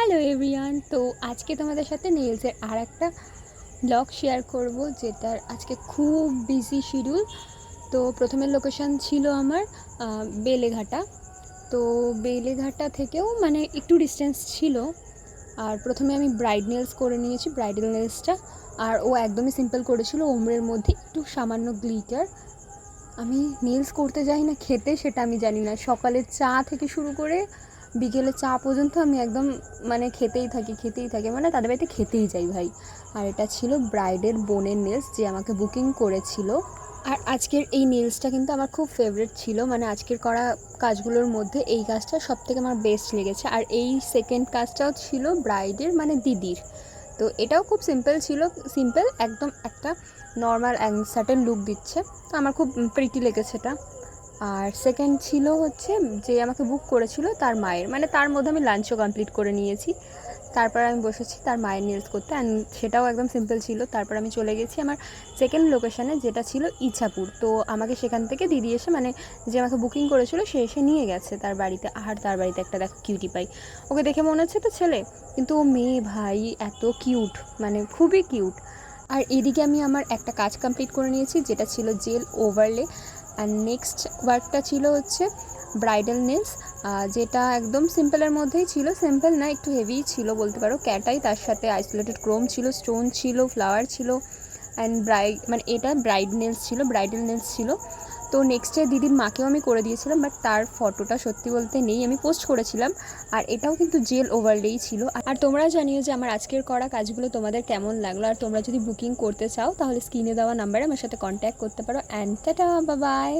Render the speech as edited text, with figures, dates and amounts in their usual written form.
Hello everyone. তো আজকে তোমাদের সাথে নেলসের আর একটা ব্লগ শেয়ার করব, যেটার আজকে খুব বিজি শিডিউল। তো প্রথমের লোকেশান ছিল আমার বেলেঘাটা। তো বেলেঘাটা থেকেও মানে একটু ডিস্টেন্স ছিল। আর প্রথমে আমি ব্রাইড নেলস করে নিয়েছি, ব্রাইডাল নেলসটা। আর ও একদমই সিম্পল করেছিল, ওমরের মধ্যে একটু সামান্য গ্লিটার। আমি নেলস করতে যাই না খেতে, সেটা আমি জানি না। সকালে চা থেকে শুরু করে বিকেলে চা পর্যন্ত আমি একদম মানে খেতেই থাকি, মানে তাদের বাড়িতে খেতেই যাই ভাই। আর এটা ছিল ব্রাইডের বোনের নেলস, যে আমাকে বুকিং করেছিল। আর আজকের এই নেলসটা কিন্তু আমার খুব ফেভারিট ছিল, মানে আজকের করা কাজগুলোর মধ্যে এই কাজটা সবথেকে আমার বেস্ট লেগেছে। আর এই সেকেন্ড কাজটাও ছিল ব্রাইডের মানে দিদির। তো এটাও খুব সিম্পল একদম একটা নর্মাল অ্যান্ড সার্টেন লুক দিচ্ছে। তো আমার খুব প্রিটি লেগেছে এটা। আর সেকেন্ড ছিল হচ্ছে যে আমাকে বুক করেছিল তার মায়ের, মানে তার মধ্যে আমি লাঞ্চও কমপ্লিট করে নিয়েছি। তারপর আমি বসেছি তার মায়ের নেলস করতে, অ্যান্ড সেটাও একদম সিম্পল ছিল। তারপর আমি চলে গেছি আমার সেকেন্ড লোকেশানে, যেটা ছিল ইছাপুর। তো আমাকে সেখান থেকে দিদি এসে, মানে যে আমাকে বুকিং করেছিল সে এসে নিয়ে গেছে তার বাড়িতে। আর তার বাড়িতে একটা দেখো কিউটি পাই, ওকে দেখে মনে হচ্ছে তো ছেলে, কিন্তু ও মেয়ে ভাই, এত কিউট, মানে খুবই কিউট। আর এদিকে আমি আমার একটা কাজ কমপ্লিট করে নিয়েছি, যেটা ছিল জেল ওভারলে। আর নেক্সট ওয়ার্কটা ছিল হচ্ছে ব্রাইডাল নেলস, যেটা একদম সিম্পলের মধ্যেই ছিল। সিম্পল না, একটু হেভিই ছিল বলতে পারো, ক্যাটাই। তার সাথে আইসোলেটেড ক্রোম ছিল, স্টোন ছিল, ফ্লাওয়ার ছিল, অ্যান্ড মানে এটা ব্রাইডাল নেলস ছিল। তো নেক্সটে দিদির মাকেও আমি করে দিয়েছিলাম, বাট তার ফটোটা সত্যি বলতে নেই, আমি পোস্ট করেছিলাম। আর এটাও কিন্তু জেল ওভারলেই ছিল। আর তোমরা জানিও যে আমার আজকের করা কাজগুলো তোমাদের কেমন লাগলো। আর তোমরা যদি বুকিং করতে চাও তাহলে স্ক্রিনে দেওয়া নাম্বারে আমার সাথে কন্ট্যাক্ট করতে পারো। And tata, bye bye.